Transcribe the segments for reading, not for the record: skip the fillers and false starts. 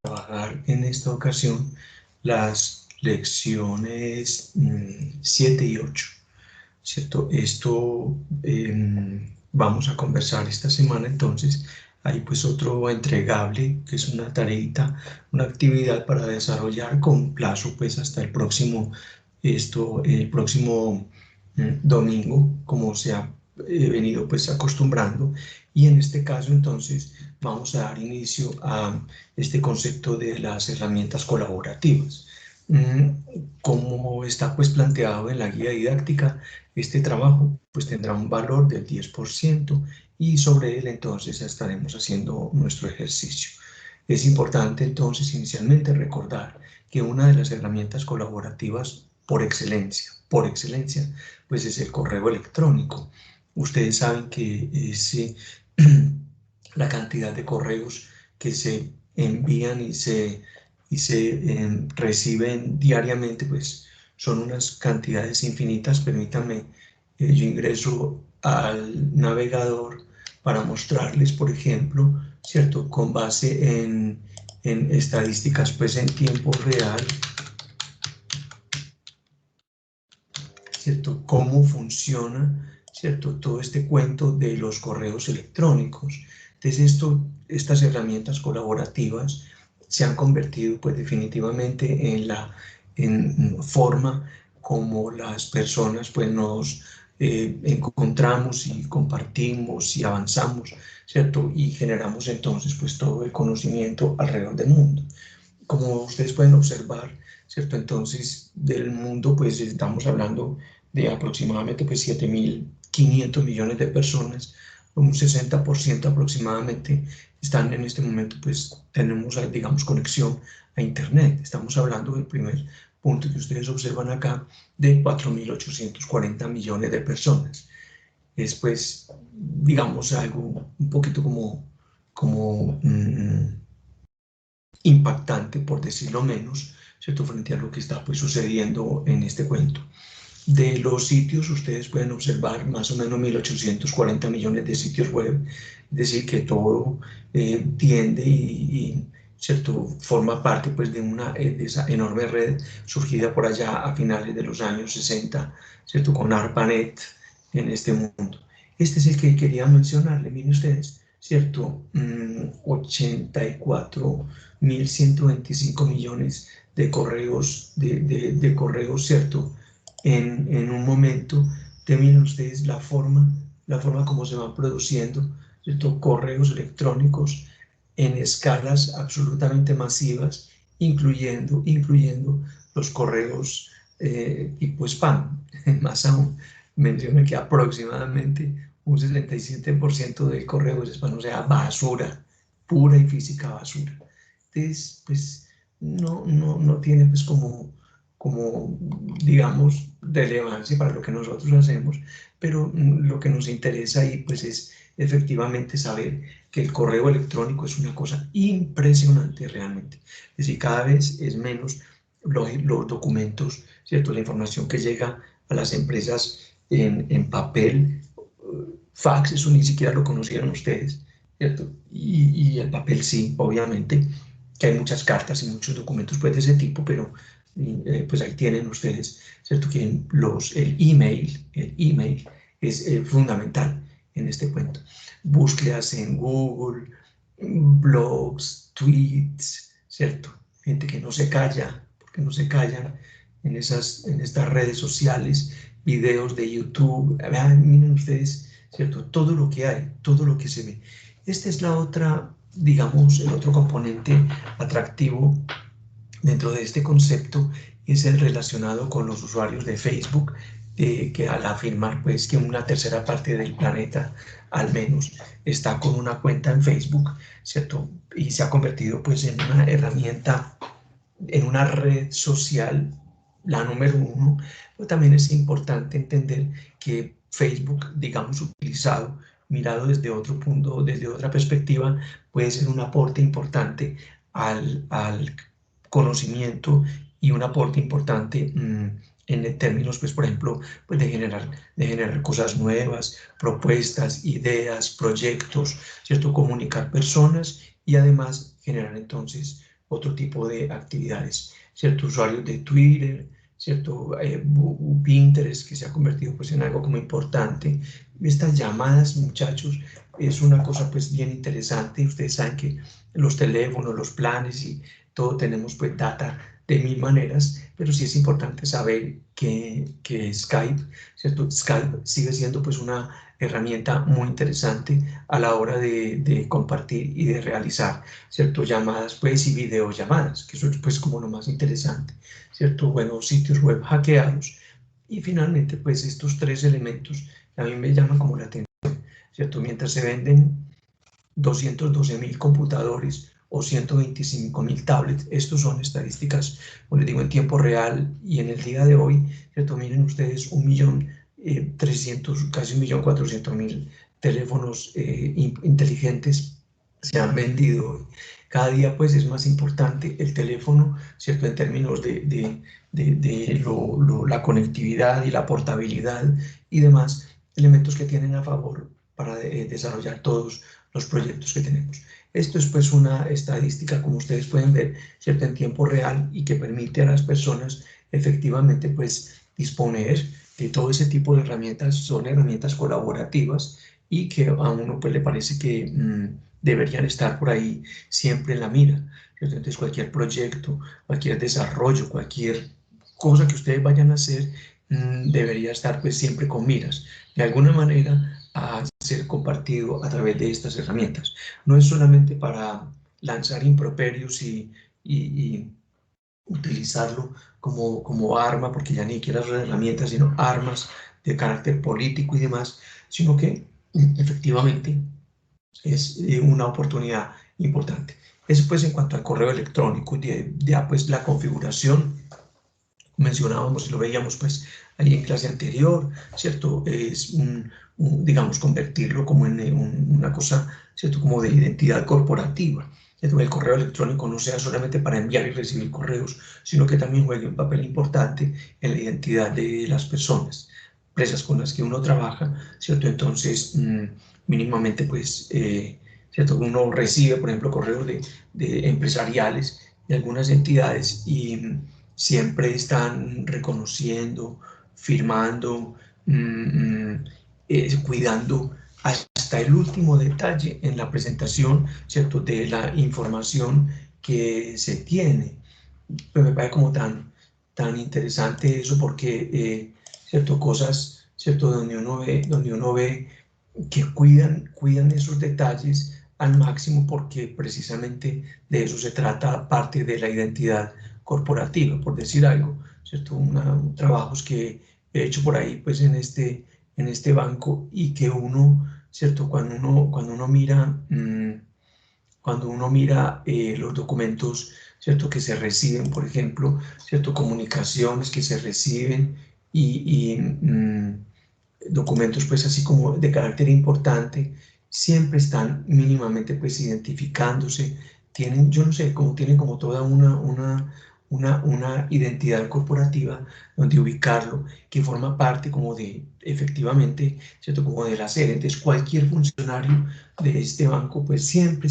Trabajar en esta ocasión las lecciones 7 y 8, ¿cierto? Esto vamos a conversar esta semana, entonces hay pues otro entregable que es una tareita, una actividad para desarrollar con plazo pues hasta el próximo, el próximo domingo, como se ha venido pues acostumbrando, y en este caso entonces vamos a dar inicio a este concepto de las herramientas colaborativas. Como está pues planteado en la guía didáctica, este trabajo pues tendrá un valor del 10% y sobre él entonces estaremos haciendo nuestro ejercicio. Es importante entonces inicialmente recordar que una de las herramientas colaborativas por excelencia, pues es el correo electrónico. Ustedes saben que la cantidad de correos que se envían y se reciben diariamente, pues son unas cantidades infinitas. Permítanme, yo ingreso al navegador para mostrarles, por ejemplo, ¿cierto? Con base en estadísticas, pues en tiempo real, ¿cierto? Cómo funciona, ¿cierto? Todo este cuento de los correos electrónicos. Entonces, estas herramientas colaborativas se han convertido, pues, definitivamente en forma como las personas, pues, nos encontramos y compartimos y avanzamos, ¿cierto? Y generamos entonces, pues, todo el conocimiento alrededor del mundo. Como ustedes pueden observar, ¿cierto? Entonces, del mundo, pues estamos hablando de aproximadamente pues, 7.500 millones de personas, un 60% aproximadamente están en este momento, pues tenemos, digamos, conexión a Internet. Estamos hablando del primer punto que ustedes observan acá, de 4.840 millones de personas. Es pues, digamos, algo un poquito como impactante, por decirlo menos, ¿cierto? Frente a lo que está pues, sucediendo en este cuento. De los sitios, ustedes pueden observar más o menos 1.840 millones de sitios web, es decir, que todo tiende y ¿cierto? Forma parte pues, de esa enorme red surgida por allá a finales de los años 60, ¿cierto? Con ARPANET en este mundo. Este es el que quería mencionarle, miren ustedes, ¿cierto? 84.125 millones de correos, de correos, ¿cierto? En un momento, miren ustedes la forma como se van produciendo, ¿cierto? Correos electrónicos en escalas absolutamente masivas, incluyendo los correos tipo spam. Más aún, mencioné que aproximadamente un 67% del correo es spam, o sea, basura, pura y física basura. Entonces, pues, no tiene pues como digamos, relevancia para lo que nosotros hacemos, pero lo que nos interesa ahí pues es efectivamente saber que el correo electrónico es una cosa impresionante realmente. Es decir, cada vez es menos los documentos, ¿cierto? La información que llega a las empresas en papel, fax, eso ni siquiera lo conocieron ustedes, ¿cierto? Y el papel sí, obviamente, que hay muchas cartas y muchos documentos pues, de ese tipo, pero pues ahí tienen ustedes, ¿cierto? Que el email es fundamental en este cuento. Búsquedas en Google, blogs, tweets, ¿cierto? Gente que no se calla, porque no se callan en estas redes sociales, videos de YouTube. Vean, miren ustedes, ¿cierto? Todo lo que hay, todo lo que se ve. Esta es la otra, digamos, el otro componente atractivo dentro de este concepto, es el relacionado con los usuarios de Facebook, que al afirmar pues que una tercera parte del planeta al menos está con una cuenta en Facebook, ¿cierto? Y se ha convertido pues en una herramienta, en una red social, la número uno. Pero también es importante entender que Facebook, digamos, utilizado, mirado desde otro punto, desde otra perspectiva, puede ser un aporte importante al conocimiento y un aporte importante en términos, pues, por ejemplo, pues, de generar cosas nuevas, propuestas, ideas, proyectos, ¿cierto? Comunicar personas y además generar entonces otro tipo de actividades, ¿cierto? Usuarios de Twitter, ¿cierto? Pinterest, que se ha convertido pues en algo como importante. Estas llamadas, muchachos, es una cosa pues bien interesante. Ustedes saben que los teléfonos, los planes y todo tenemos pues data de mil maneras, pero sí es importante saber que Skype, ¿cierto? Skype sigue siendo pues una herramienta muy interesante a la hora de compartir y de realizar, ¿cierto? Llamadas pues y videollamadas, que eso es pues como lo más interesante, ¿cierto? Bueno, sitios web hackeados y finalmente pues estos tres elementos a mí me llaman como la atención, ¿cierto? Mientras se venden 212.000 computadores o 125.000 tablets. Estos son estadísticas, como les digo, en tiempo real y en el día de hoy, ¿cierto? Miren ustedes, 1.300.000, casi 1.400.000 teléfonos inteligentes se han vendido. Cada día pues es más importante el teléfono, ¿cierto? En términos de la conectividad y la portabilidad y demás elementos que tienen a favor para desarrollar todos los proyectos que tenemos. Esto es pues una estadística, como ustedes pueden ver, ¿cierto? En tiempo real y que permite a las personas efectivamente pues disponer de todo ese tipo de herramientas. Son herramientas colaborativas y que a uno pues le parece que deberían estar por ahí siempre en la mira, ¿cierto? Entonces cualquier proyecto, cualquier desarrollo, cualquier cosa que ustedes vayan a hacer debería estar pues siempre con miras de alguna manera a ser compartido a través de estas herramientas. No es solamente para lanzar improperios y utilizarlo como arma, porque ya ni siquiera son herramientas, sino armas de carácter político y demás, sino que efectivamente es una oportunidad importante. Eso pues en cuanto al correo electrónico, ya pues la configuración mencionábamos y lo veíamos pues ahí en clase anterior, ¿cierto? Es digamos, convertirlo como en una cosa, ¿cierto? Como de identidad corporativa, ¿cierto? El correo electrónico no sea solamente para enviar y recibir correos, sino que también juegue un papel importante en la identidad de las personas, empresas con las que uno trabaja, ¿cierto? Entonces, mínimamente pues, ¿cierto? Uno recibe, por ejemplo, correos de empresariales de algunas entidades y siempre están reconociendo, firmando, cuidando hasta el último detalle en la presentación, ¿cierto?, de la información que se tiene. Pues me parece como tan interesante eso porque, ¿cierto?, cosas, ¿cierto?, donde uno ve que cuidan esos detalles al máximo porque precisamente de eso se trata parte de la identidad corporativa, por decir algo, ¿cierto? Trabajos que he hecho por ahí pues en este banco y que uno, ¿cierto? Cuando uno mira los documentos, ¿cierto? Que se reciben, por ejemplo, ¿cierto? Comunicaciones que se reciben y documentos pues así como de carácter importante, siempre están mínimamente pues identificándose, yo no sé, tienen como toda una identidad corporativa donde ubicarlo, que forma parte como de, efectivamente, ¿cierto? Como de la sede. Entonces cualquier funcionario de este banco pues siempre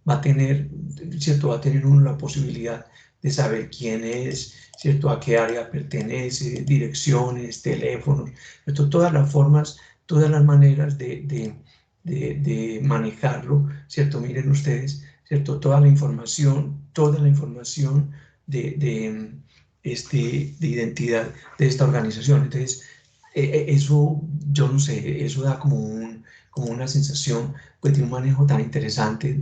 va a tener, ¿cierto? Va a tener uno la posibilidad de saber quién es, ¿cierto? A qué área pertenece, direcciones, teléfonos, ¿cierto? Todas las formas, todas las maneras de manejarlo, ¿cierto? Miren ustedes, ¿cierto? Toda la información de identidad de esta organización. Entonces, eso, yo no sé, eso da como una sensación pues, de un manejo tan interesante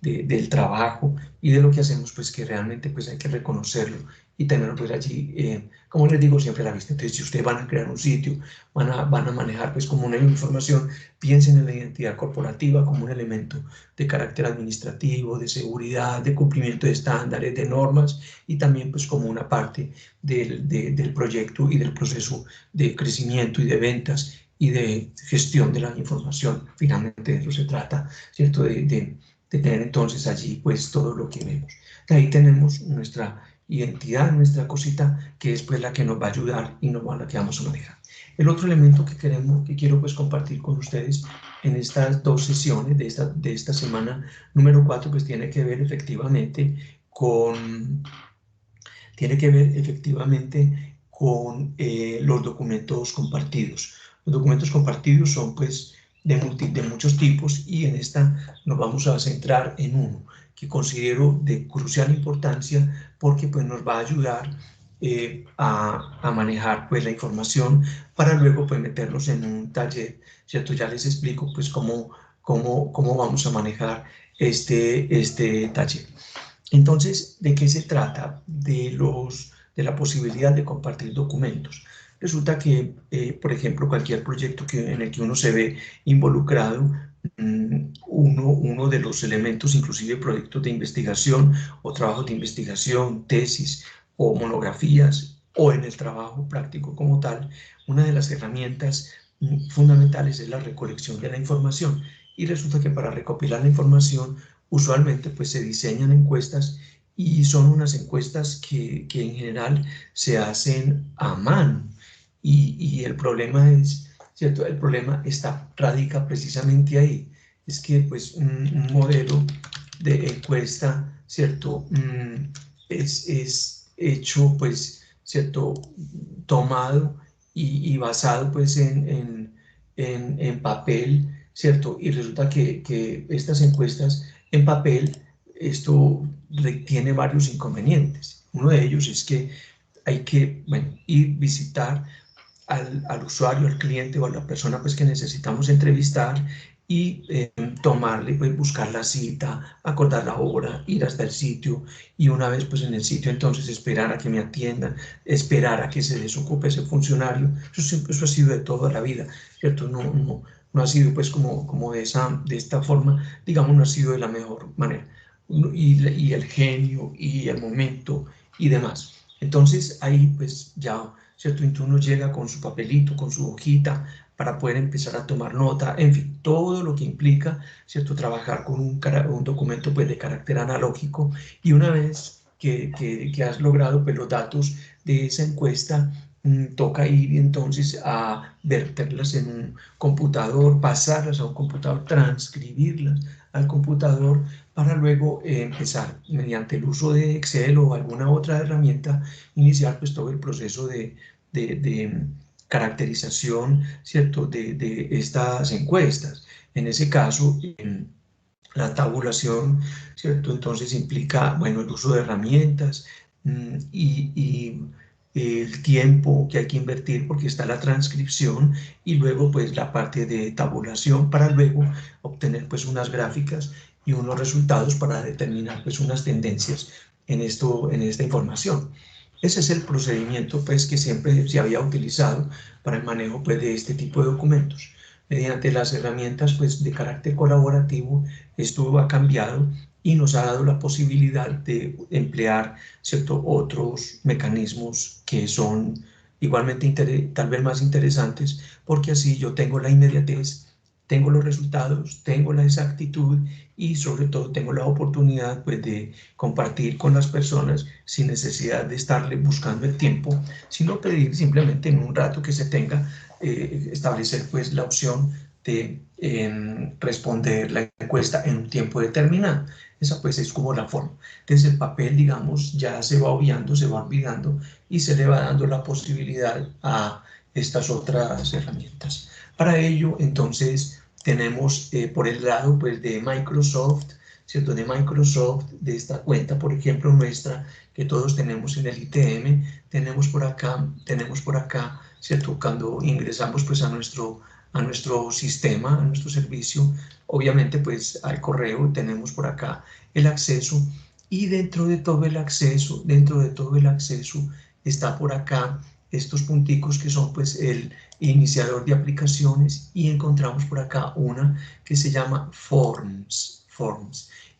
del trabajo y de lo que hacemos, pues que realmente pues hay que reconocerlo y tenerlo pues allí, como les digo, siempre a la vista. Entonces, si ustedes van a crear un sitio, van a manejar pues como una información, piensen en la identidad corporativa como un elemento de carácter administrativo, de seguridad, de cumplimiento de estándares, de normas y también pues como una parte del proyecto y del proceso de crecimiento y de ventas y de gestión de la información. Finalmente de eso se trata, ¿cierto? De tener entonces allí pues todo lo que vemos. De ahí tenemos nuestra identidad, nuestra cosita, que es pues la que nos va a ayudar y la que vamos a manejar. El otro elemento que quiero pues compartir con ustedes en estas dos sesiones de esta semana número 4, pues tiene que ver efectivamente con los documentos compartidos. Los documentos compartidos son pues de muchos tipos, y en esta nos vamos a centrar en uno que considero de crucial importancia, porque pues nos va a ayudar a manejar pues la información para luego pues meternos en un taller, ¿cierto? Ya les explico pues cómo vamos a manejar este taller. Entonces, ¿de qué se trata? De la posibilidad de compartir documentos. Resulta que, por ejemplo, cualquier proyecto en el que uno se ve involucrado, uno de los elementos, inclusive proyectos de investigación o trabajos de investigación, tesis o monografías, o en el trabajo práctico como tal, una de las herramientas fundamentales es la recolección de la información. Y resulta que para recopilar la información, usualmente pues se diseñan encuestas, y son unas encuestas que en general se hacen a mano, y el problema es, ¿cierto? El problema radica precisamente ahí, es que pues un modelo de encuesta, ¿cierto? Es hecho pues, ¿cierto? Tomado y basado pues en papel, ¿cierto? Y resulta que estas encuestas en papel, esto tiene varios inconvenientes. Uno de ellos es que hay que, bueno, ir visitar al usuario, al cliente o a la persona pues que necesitamos entrevistar, y tomarle, pues buscar la cita, acordar la hora, ir hasta el sitio, y una vez pues en el sitio entonces esperar a que me atiendan, esperar a que se desocupe ese funcionario. Eso ha sido de toda la vida, ¿cierto? No ha sido pues como de esta forma, digamos, no ha sido de la mejor manera. Y el genio y el momento y demás. Entonces ahí pues ya, ¿cierto? Entonces uno llega con su papelito, con su hojita, para poder empezar a tomar nota, en fin, todo lo que implica, ¿cierto? Trabajar con un documento pues de carácter analógico. Y una vez que has logrado pues los datos de esa encuesta, toca ir entonces a verterlas en un computador, pasarlas a un computador, transcribirlas al computador, para luego empezar, mediante el uso de Excel o alguna otra herramienta, iniciar pues todo el proceso de caracterización, ¿cierto? De estas encuestas. En ese caso, la tabulación, ¿cierto? Entonces implica, bueno, el uso de herramientas, y el tiempo que hay que invertir, porque está la transcripción y luego pues la parte de tabulación, para luego obtener pues unas gráficas y unos resultados para determinar pues unas tendencias en esta información. Ese es el procedimiento pues que siempre se había utilizado para el manejo pues de este tipo de documentos. Mediante las herramientas pues de carácter colaborativo, esto ha cambiado y nos ha dado la posibilidad de emplear, ¿cierto?, otros mecanismos que son igualmente tal vez más interesantes, porque así yo tengo la inmediatez, tengo los resultados, tengo la exactitud, y sobre todo tengo la oportunidad pues de compartir con las personas sin necesidad de estarle buscando el tiempo, sino pedir simplemente en un rato que se tenga, establecer pues la opción de responder la encuesta en un tiempo determinado. Esa pues es como la forma. Entonces el papel, digamos, ya se va obviando, se va olvidando, y se le va dando la posibilidad a estas otras herramientas. Para ello, entonces, tenemos por el lado pues de Microsoft, ¿cierto? De Microsoft, de esta cuenta, por ejemplo, nuestra, que todos tenemos en el ITM, tenemos por acá, ¿cierto? Cuando ingresamos pues a nuestro sistema, a nuestro servicio, obviamente pues al correo tenemos por acá el acceso, y dentro de todo el acceso, está por acá estos punticos que son pues el iniciador de aplicaciones, y encontramos por acá una que se llama Forms.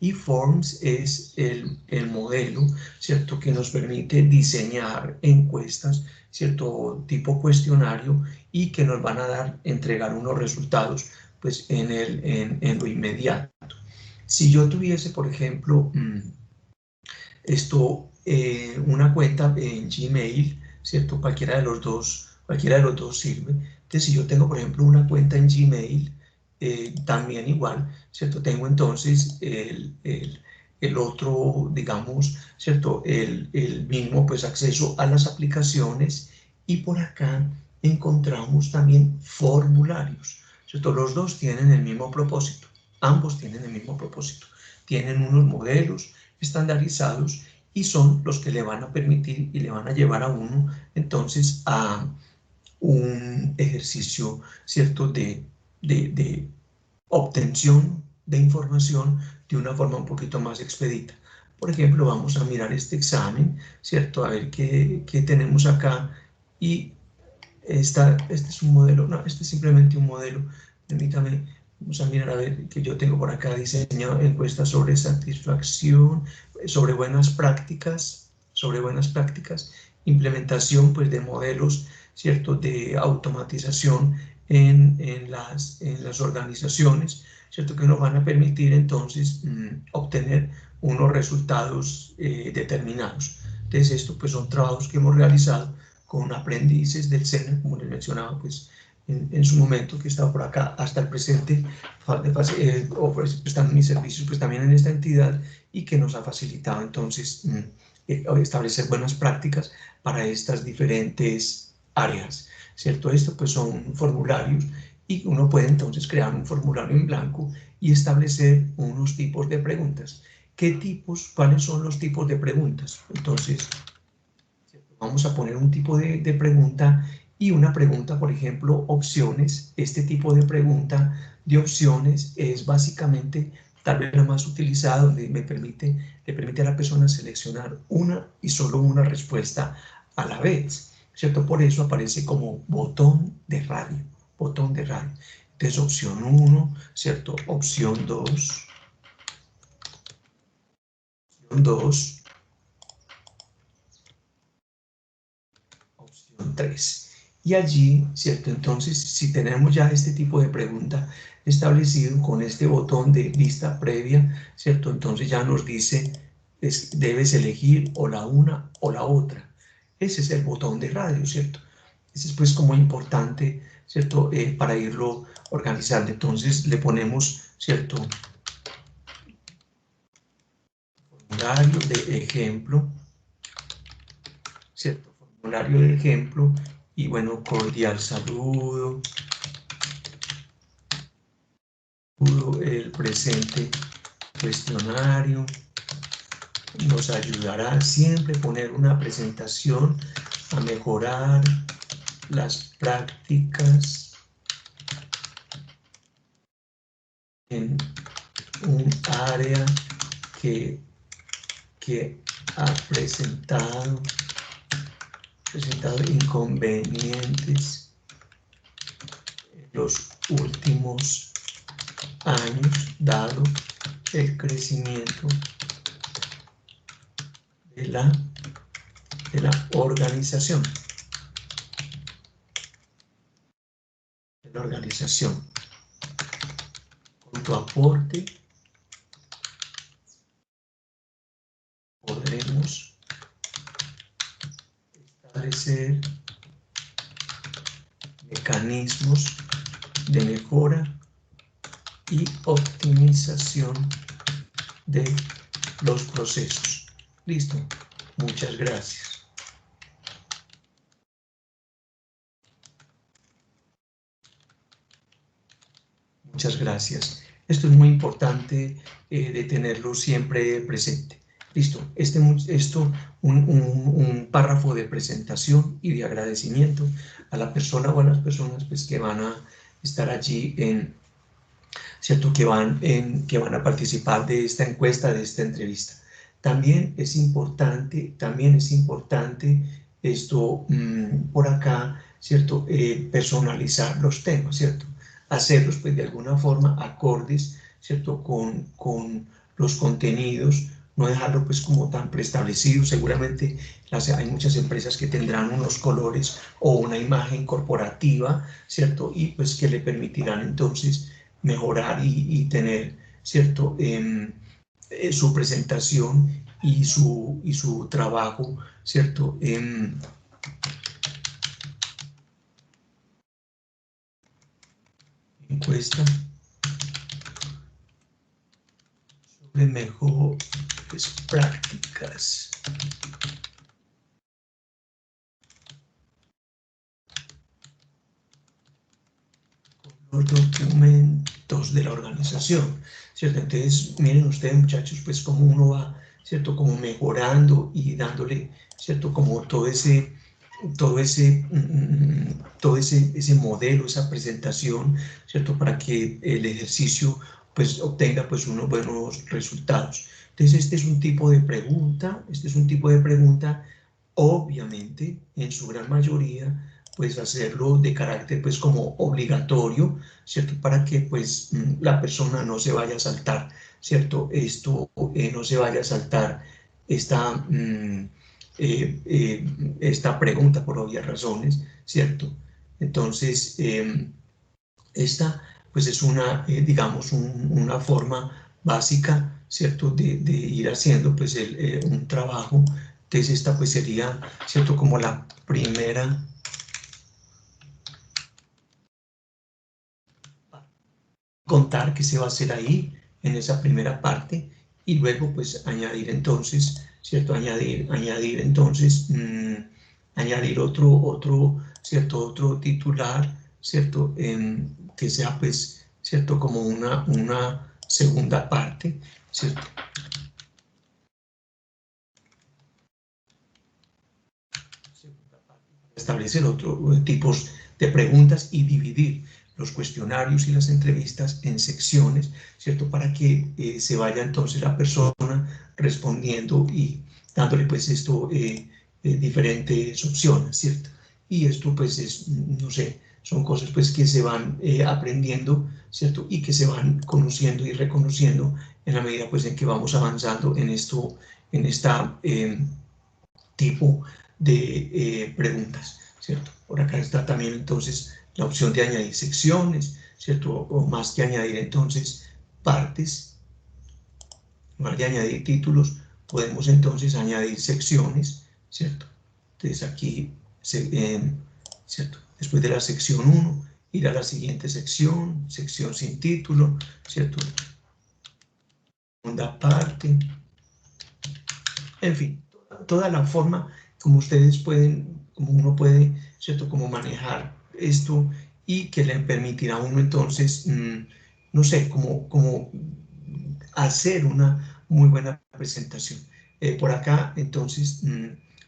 Y Forms es el modelo, ¿cierto?, que nos permite diseñar encuestas, cierto tipo cuestionario, y que nos van a entregar unos resultados pues en lo inmediato. Si yo tuviese, por ejemplo, una cuenta en Gmail, ¿cierto? Cualquiera de los dos sirve. Entonces, si yo tengo, por ejemplo, una cuenta en Gmail, también igual, ¿cierto? Tengo entonces el otro, digamos, ¿cierto? El mismo, pues, acceso a las aplicaciones, y por acá encontramos también formularios, ¿cierto? Los dos tienen el mismo propósito, ambos tienen el mismo propósito, tienen unos modelos estandarizados y son los que le van a permitir y le van a llevar a uno entonces a un ejercicio, ¿cierto?, de obtención de información de una forma un poquito más expedita. Por ejemplo, vamos a mirar este examen, ¿cierto? A ver qué tenemos acá. Y este es un modelo, no, este es simplemente un modelo. Permítame, vamos a mirar a ver que yo tengo por acá diseñado encuestas sobre satisfacción, sobre buenas prácticas, implementación, pues, de modelos, ¿cierto?, de automatización en las organizaciones, ¿cierto?, que nos van a permitir entonces obtener unos resultados determinados. Entonces, esto, pues, son trabajos que hemos realizado con aprendices del SENA, como les mencionaba, pues, en su momento, que estaba por acá hasta el presente, prestando mis servicios, pues, también en esta entidad, y que nos ha facilitado entonces establecer buenas prácticas para estas diferentes áreas, ¿cierto? Esto, pues, son formularios, y uno puede entonces crear un formulario en blanco y establecer unos tipos de preguntas. ¿Cuáles son los tipos de preguntas? Entonces, vamos a poner un tipo de pregunta, y una pregunta, por ejemplo, opciones. Este tipo de pregunta de opciones es básicamente tal vez la más utilizada, donde le permite a la persona seleccionar una y solo una respuesta a la vez, ¿cierto? Por eso aparece como botón de radio, botón de radio. Entonces, opción 1, ¿cierto? Opción 2, opción 2, opción 3. Y allí, ¿cierto? Entonces, si tenemos ya este tipo de pregunta establecido con este botón de vista previa, ¿cierto? Entonces ya nos dice, debes elegir o la una o la otra. Ese es el botón de radio, ¿cierto? Ese es, pues, como importante, ¿cierto? Para irlo organizando. Entonces le ponemos, ¿cierto?, formulario de ejemplo, ¿cierto? Formulario de ejemplo. Y bueno, cordial saludo. El presente cuestionario nos ayudará siempre a poner una presentación, a mejorar las prácticas en un área que ha presentado inconvenientes en los últimos años, dado el crecimiento de la organización. Con tu aporte podremos establecer mecanismos de mejora y optimización de los procesos. Listo. Muchas gracias. Muchas gracias. Esto es muy importante de tenerlo siempre presente. Listo. Un párrafo de presentación y de agradecimiento a la persona o a las personas, pues, que van a estar allí ¿cierto?, que van a participar de esta encuesta, de esta entrevista. También es importante esto, por acá, ¿cierto?, personalizar los temas, ¿cierto? Hacerlos, pues, de alguna forma acordes, ¿cierto?, con los contenidos, no dejarlo, pues, como tan preestablecido. Seguramente hay muchas empresas que tendrán unos colores o una imagen corporativa, ¿cierto?, y pues que le permitirán entonces mejorar y tener, ¿cierto?, su presentación y su trabajo, ¿cierto? Encuesta sobre mejores prácticas. Los documentos de la organización, ¿cierto? Entonces, miren ustedes, muchachos, pues cómo uno va, ¿cierto? Como mejorando y dándole, ¿cierto? Como todo ese modelo, esa presentación, ¿cierto? Para que el ejercicio, pues, obtenga, pues, unos buenos resultados. Entonces, este es un tipo de pregunta, obviamente, en su gran mayoría, pues hacerlo de carácter pues como obligatorio, ¿cierto? Para que pues la persona no se vaya a saltar, ¿cierto? Esto no se vaya a saltar esta, esta pregunta por obvias razones, ¿cierto? Entonces, esta pues es una, digamos, una forma básica, ¿cierto? De ir haciendo pues un trabajo. Entonces esta pues sería, ¿cierto? Como la primera. Contar qué se va a hacer ahí en esa primera parte y luego pues añadir entonces, ¿cierto? Añadir entonces, añadir ¿cierto? Otro titular, ¿cierto? Que sea pues, ¿cierto? Como una segunda parte, ¿cierto? Establecer otros tipos de preguntas y dividir los cuestionarios y las entrevistas en secciones, ¿cierto? Para que se vaya entonces la persona respondiendo y dándole pues esto diferentes opciones, ¿cierto? Y esto pues es, no sé, son cosas pues que se van aprendiendo, ¿cierto? Y que se van conociendo y reconociendo en la medida pues en que vamos avanzando en esto, en esta tipo de preguntas, ¿cierto? Por acá está también entonces la opción de añadir secciones, ¿cierto? O más que añadir entonces partes, más de añadir títulos, podemos entonces añadir secciones, ¿cierto? Entonces aquí, ¿cierto? Después de la sección 1, ir a la siguiente sección, sección sin título, ¿cierto? Segunda parte, en fin, toda la forma como ustedes pueden, como uno puede, ¿cierto? Como manejar esto y que le permitirá a uno entonces, no sé, como hacer una muy buena presentación. Por acá, entonces,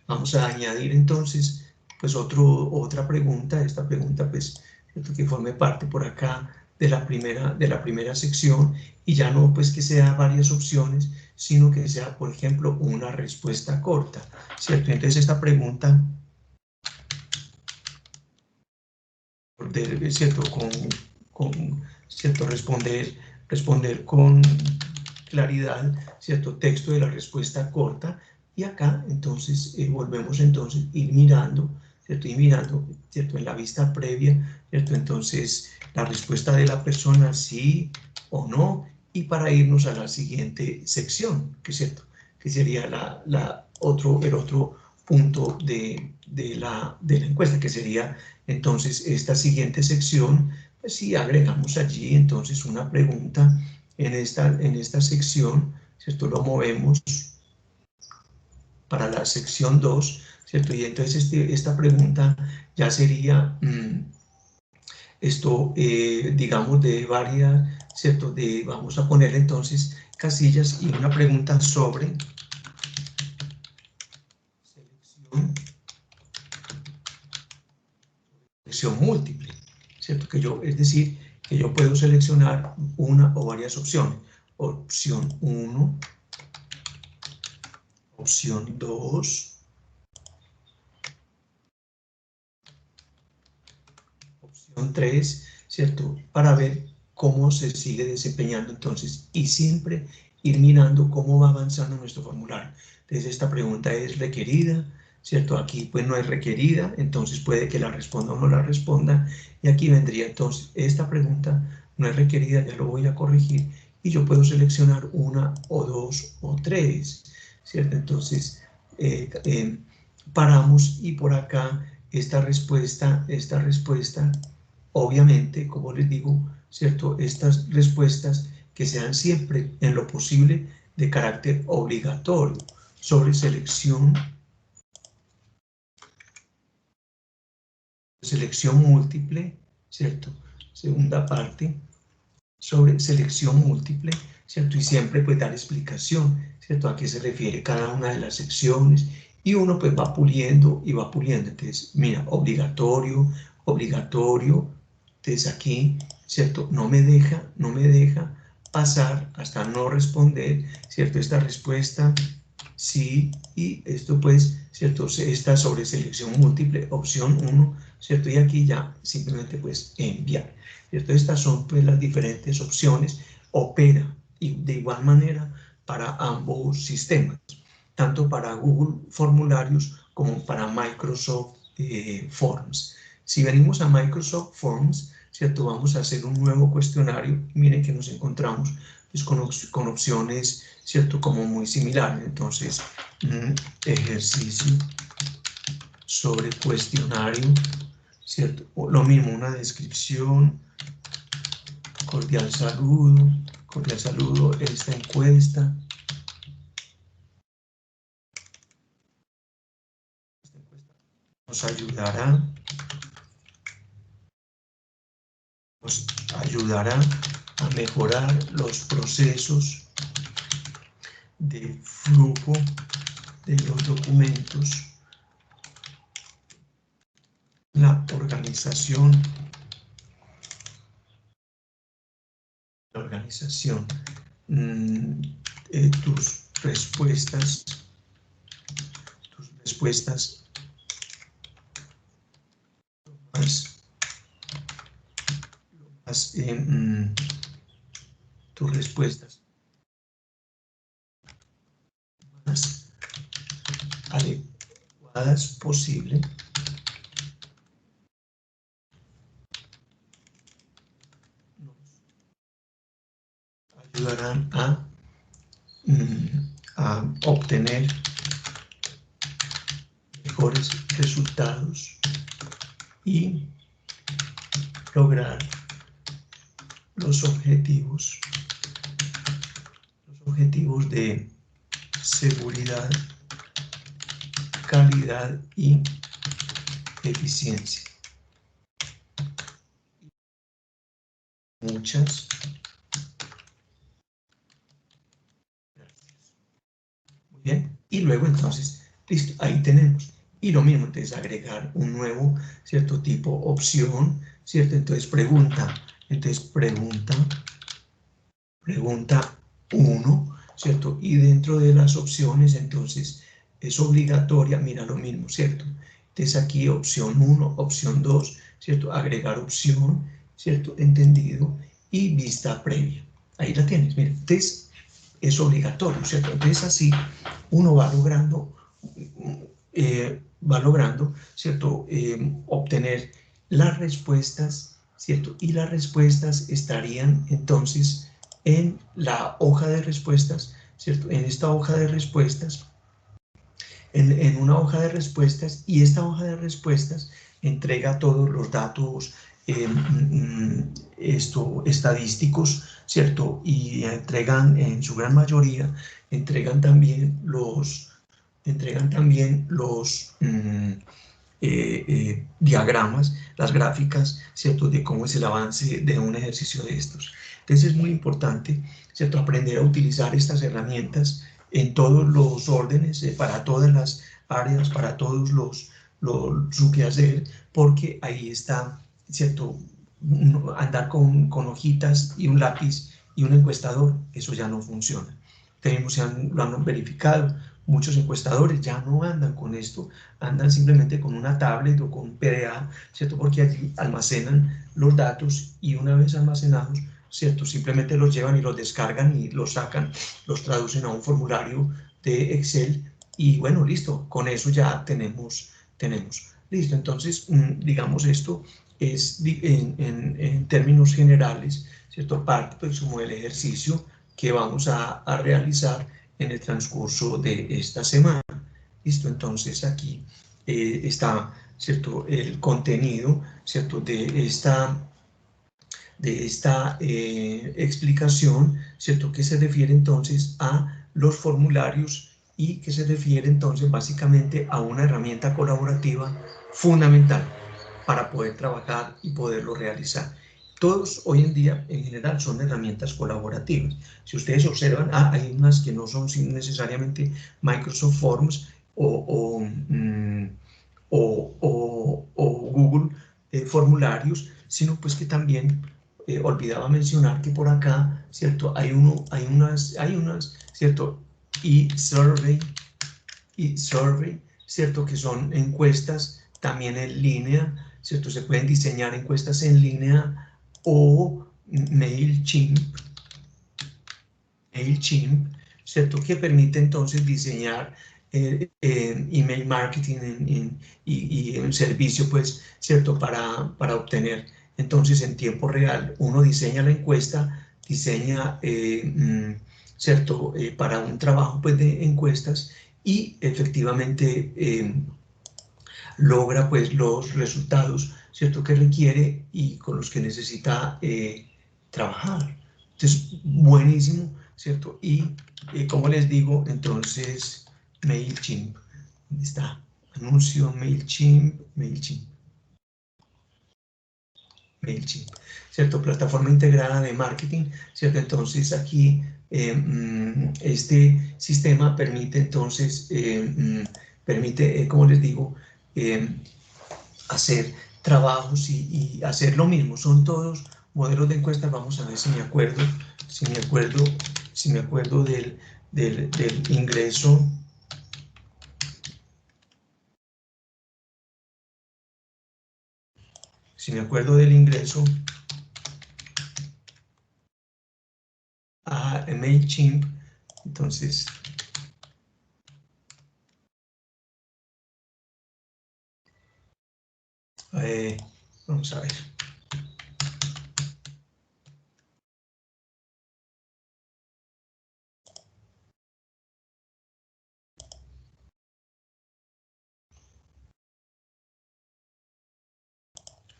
vamos a añadir entonces, pues otra pregunta, esta pregunta, pues, ¿cierto? Que forme parte por acá de la primera sección y ya no, pues, que sea varias opciones, sino que sea, por ejemplo, una respuesta corta, ¿cierto? Entonces, esta pregunta, ¿cierto? ¿Cierto? Responder con claridad, ¿cierto? Texto de la respuesta corta y acá, entonces, volvemos entonces a ir mirando, ¿cierto? Y mirando, ¿cierto? En la vista previa, ¿cierto? Entonces, la respuesta de la persona, sí o no, y para irnos a la siguiente sección, que es cierto, que sería el otro punto de la encuesta, que sería entonces esta siguiente sección, pues si agregamos allí entonces una pregunta en esta sección, ¿cierto? Lo movemos para la sección 2, ¿cierto? Y entonces esta pregunta ya sería digamos, de varias, ¿cierto? Vamos a poner entonces casillas y una pregunta sobre selección múltiple, ¿cierto? Es decir, que yo puedo seleccionar una o varias opciones. Opción 1, opción 2, opción 3, ¿cierto? Para ver cómo se sigue desempeñando entonces y siempre ir mirando cómo va avanzando nuestro formulario. Entonces esta pregunta es requerida, ¿cierto? Aquí pues no es requerida, entonces puede que la responda o no la responda y aquí vendría entonces esta pregunta no es requerida, ya lo voy a corregir y yo puedo seleccionar una o dos o tres, ¿cierto? Entonces, paramos y por acá esta respuesta, obviamente, como les digo, ¿cierto? Estas respuestas que sean siempre, en lo posible, de carácter obligatorio, sobre selección múltiple, ¿cierto? Segunda parte, sobre selección múltiple, ¿cierto? Y siempre pues dar explicación, ¿cierto? A qué se refiere cada una de las secciones, y uno pues va puliendo y va puliendo. Entonces, mira, obligatorio, entonces aquí, ¿cierto? No me deja pasar hasta no responder, ¿cierto? Esta respuesta, sí, y esto pues, ¿cierto? Esta sobre selección múltiple, opción 1, ¿cierto? Y aquí ya simplemente pues enviar, ¿cierto? Estas son pues las diferentes opciones. Opera y de igual manera para ambos sistemas, tanto para Google Formularios como para Microsoft Forms. Si venimos a Microsoft Forms, ¿cierto? Vamos a hacer un nuevo cuestionario. Miren que nos encontramos pues, con opciones, ¿cierto? Como muy similares. Entonces, ejercicio sobre cuestionario, ¿cierto? O lo mismo, una descripción, cordial saludo, esta encuesta nos ayudará a mejorar los procesos de flujo de los documentos, la organización tus respuestas tus respuestas más adecuadas posible, ayudarán a obtener mejores resultados y lograr los objetivos de seguridad, calidad y eficiencia. Muchas gracias. Muy bien, y luego entonces, listo, ahí tenemos. Y lo mismo, entonces agregar un nuevo, ¿cierto? Tipo opción, ¿cierto? Entonces pregunta 1, ¿cierto? Y dentro de las opciones, entonces, es obligatoria, mira lo mismo, ¿cierto? Entonces aquí opción 1, opción 2, ¿cierto? Agregar opción, ¿cierto? Entendido, y vista previa. Ahí la tienes, mira, entonces es obligatorio, ¿cierto? Entonces así uno va logrando, ¿cierto? Obtener las respuestas, ¿cierto? Y las respuestas estarían entonces en la hoja de respuestas, ¿cierto? En esta hoja de respuestas, en una hoja de respuestas, y esta hoja de respuestas entrega todos los datos estadísticos, ¿cierto? Y entregan, en su gran mayoría, entregan también los diagramas, las gráficas, ¿cierto? De cómo es el avance de un ejercicio de estos. Entonces es muy importante, ¿cierto? Aprender a utilizar estas herramientas en todos los órdenes, para todas las áreas, para todos su quehacer, porque ahí está, ¿cierto? Andar con hojitas y un lápiz y un encuestador, eso ya no funciona. Lo han verificado. Muchos encuestadores ya no andan con esto, andan simplemente con una tablet o con un PDA, ¿cierto? Porque allí almacenan los datos, y una vez almacenados, ¿cierto? Simplemente los llevan y los descargan y los sacan, los traducen a un formulario de Excel, y bueno, listo, con eso ya tenemos. Listo, entonces, digamos, esto es en términos generales, ¿cierto? Parte pues como el ejercicio que vamos a realizar en el transcurso de esta semana. Listo, entonces aquí está, ¿cierto?, el contenido, ¿cierto?, de esta explicación, ¿cierto?, que se refiere entonces a los formularios y que se refiere entonces básicamente a una herramienta colaborativa fundamental para poder trabajar y poderlo realizar. Todos hoy en día en general son herramientas colaborativas. Si ustedes observan, hay unas que no son necesariamente Microsoft Forms o Google formularios, sino pues que también olvidaba mencionar que por acá, ¿cierto? Hay unas, ¿cierto? eSurvey, ¿cierto? Que son encuestas también en línea, ¿cierto? Se pueden diseñar encuestas en línea o MailChimp, ¿cierto? Que permite entonces diseñar email marketing y un servicio, pues, ¿cierto? Para obtener entonces en tiempo real, uno diseña la encuesta, diseña, ¿cierto? Para un trabajo, pues, de encuestas y efectivamente logra, pues, los resultados, ¿cierto?, que requiere y con los que necesita trabajar. Entonces, buenísimo, ¿cierto? Y como les digo, entonces, MailChimp, ¿dónde está? Anuncio, MailChimp, ¿cierto? Plataforma integrada de marketing, ¿cierto? Entonces, aquí este sistema permite, entonces, permite, como les digo, hacer trabajos y hacer lo mismo. Son todos modelos de encuestas. Vamos a ver si me acuerdo, del ingreso. Si me acuerdo del ingreso a MailChimp, entonces vamos a ver.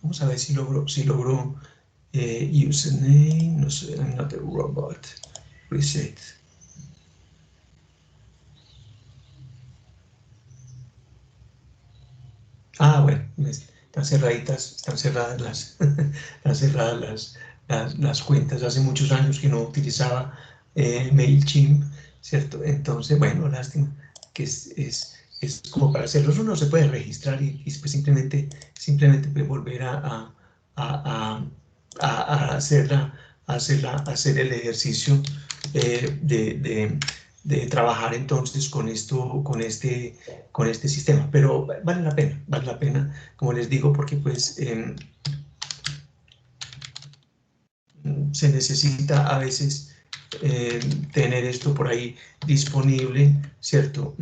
Vamos a ver si logro username, no sé, I'm not a robot, reset. Bueno, están cerradas las cuentas. Hace muchos años que no utilizaba MailChimp, ¿cierto? Entonces, bueno, lástima, que es como para hacerlos, uno se puede registrar y pues simplemente puede volver a hacer el ejercicio de trabajar entonces con este sistema, pero vale la pena, como les digo, porque pues se necesita a veces tener esto por ahí disponible, ¿cierto?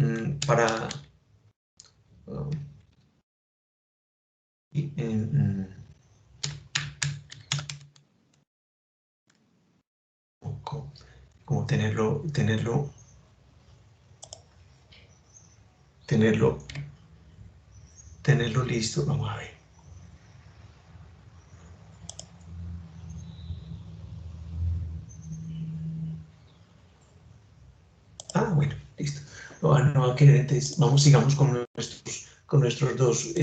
Para como tenerlo listo. Vamos a ver. Bueno, listo. No va a querer, entonces sigamos con nuestros dos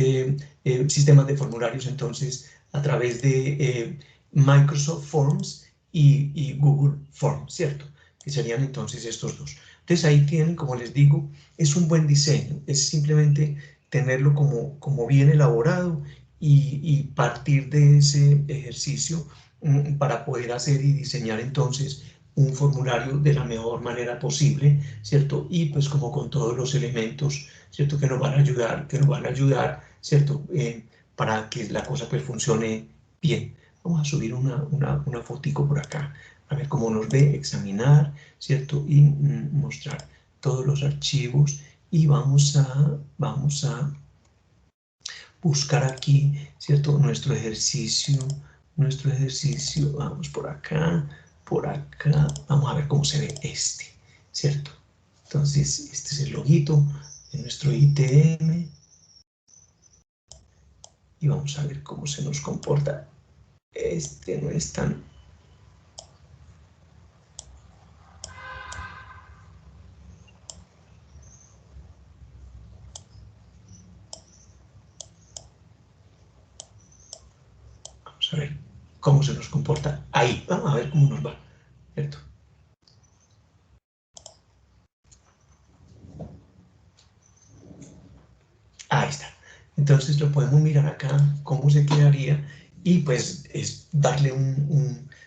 sistemas de formularios, entonces, a través de Microsoft Forms y Google Forms, ¿cierto? Que serían entonces estos dos. Entonces ahí tienen, como les digo, es un buen diseño, es simplemente tenerlo como bien elaborado y partir de ese ejercicio para poder hacer y diseñar entonces un formulario de la mejor manera posible, ¿cierto? Y pues como con todos los elementos, ¿cierto? Que nos van a ayudar, ¿cierto? Para que la cosa pues funcione bien. Vamos a subir una fotico por acá, a ver cómo nos ve, examinar, ¿cierto? Y mostrar todos los archivos y vamos a buscar aquí, ¿cierto? Nuestro ejercicio, vamos por acá, vamos a ver cómo se ve este, ¿cierto? Entonces, este es el loguito de nuestro ITM. Y vamos a ver cómo se nos comporta. Este no es tan... Vamos a ver cómo se nos comporta ahí. Vamos a ver cómo nos va, ¿cierto? Ahí está. Entonces lo podemos mirar acá, cómo se quedaría, y pues es darle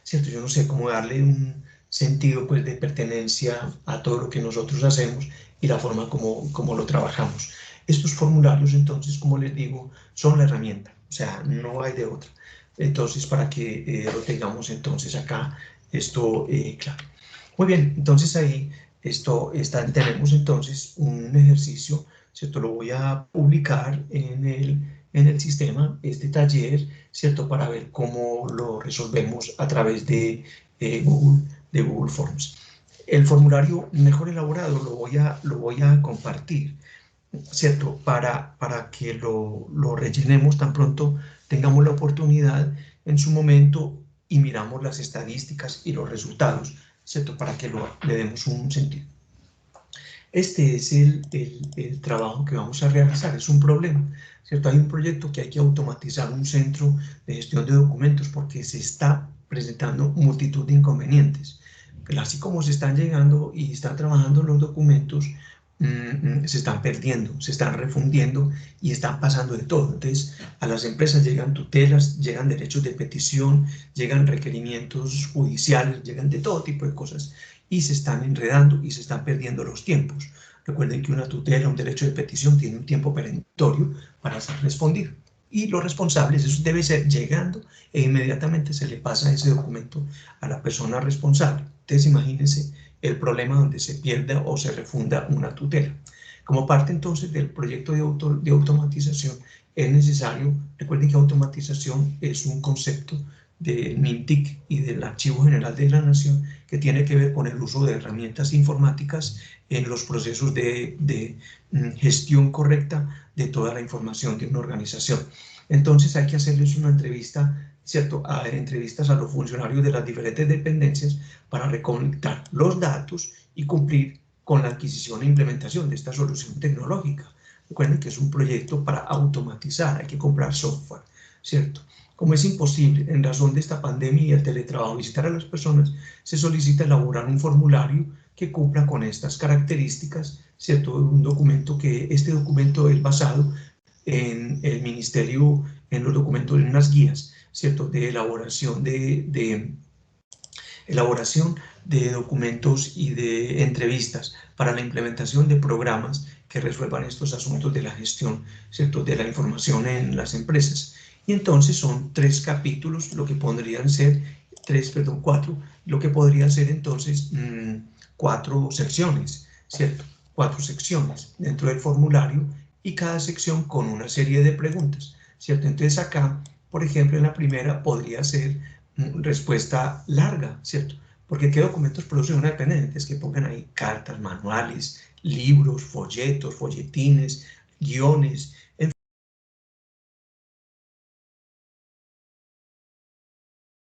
¿cierto? Yo no sé, cómo darle un sentido pues de pertenencia a todo lo que nosotros hacemos y la forma como lo trabajamos. Estos formularios, entonces, como les digo, son la herramienta, o sea, no hay de otra. Entonces, para que lo tengamos entonces acá, esto claro. Muy bien, entonces ahí tenemos entonces un ejercicio, ¿cierto? Lo voy a publicar en el sistema, este taller, ¿cierto? Para ver cómo lo resolvemos a través de Google Forms. El formulario mejor elaborado lo voy a compartir, ¿cierto? Para que lo rellenemos tan pronto tengamos la oportunidad en su momento y miramos las estadísticas y los resultados, ¿cierto? Para que le demos un sentido. Este es el trabajo que vamos a realizar, es un problema, ¿cierto? Hay un proyecto que hay que automatizar un centro de gestión de documentos porque se está presentando multitud de inconvenientes. Así como se están llegando y están trabajando los documentos, se están perdiendo, se están refundiendo y están pasando de todo. Entonces, a las empresas llegan tutelas, llegan derechos de petición, llegan requerimientos judiciales, llegan de todo tipo de cosas y se están enredando y se están perdiendo los tiempos. Recuerden que una tutela, un derecho de petición tiene un tiempo perentorio para ser respondido. Y los responsables, eso debe ser llegando e inmediatamente se le pasa ese documento a la persona responsable. Entonces imagínense el problema donde se pierda o se refunda una tutela. Como parte entonces del proyecto de automatización es necesario, recuerden que automatización es un concepto del MINTIC y del Archivo General de la Nación que tiene que ver con el uso de herramientas informáticas en los procesos de gestión correcta de toda la información de una organización. Entonces hay que hacerles una entrevista, ¿cierto? Entrevistas a los funcionarios de las diferentes dependencias para recolectar los datos y cumplir con la adquisición e implementación de esta solución tecnológica. Recuerden que es un proyecto para automatizar, hay que comprar software, ¿cierto? Como es imposible, en razón de esta pandemia y el teletrabajo, visitar a las personas, se solicita elaborar un formulario que cumpla con estas características, ¿cierto? Este documento es basado en el ministerio, en los documentos, en unas guías, ¿cierto? De elaboración elaboración de documentos y de entrevistas para la implementación de programas que resuelvan estos asuntos de la gestión, ¿cierto? De la información en las empresas. Y entonces son 3 capítulos, lo que podrían ser, 4, lo que podrían ser entonces 4 secciones, ¿cierto? 4 secciones dentro del formulario y cada sección con una serie de preguntas, ¿cierto? Entonces acá, por ejemplo, en la primera podría ser respuesta larga, ¿cierto? Porque ¿qué documentos produce una dependencia? Es que pongan ahí cartas, manuales, libros, folletos, folletines, guiones,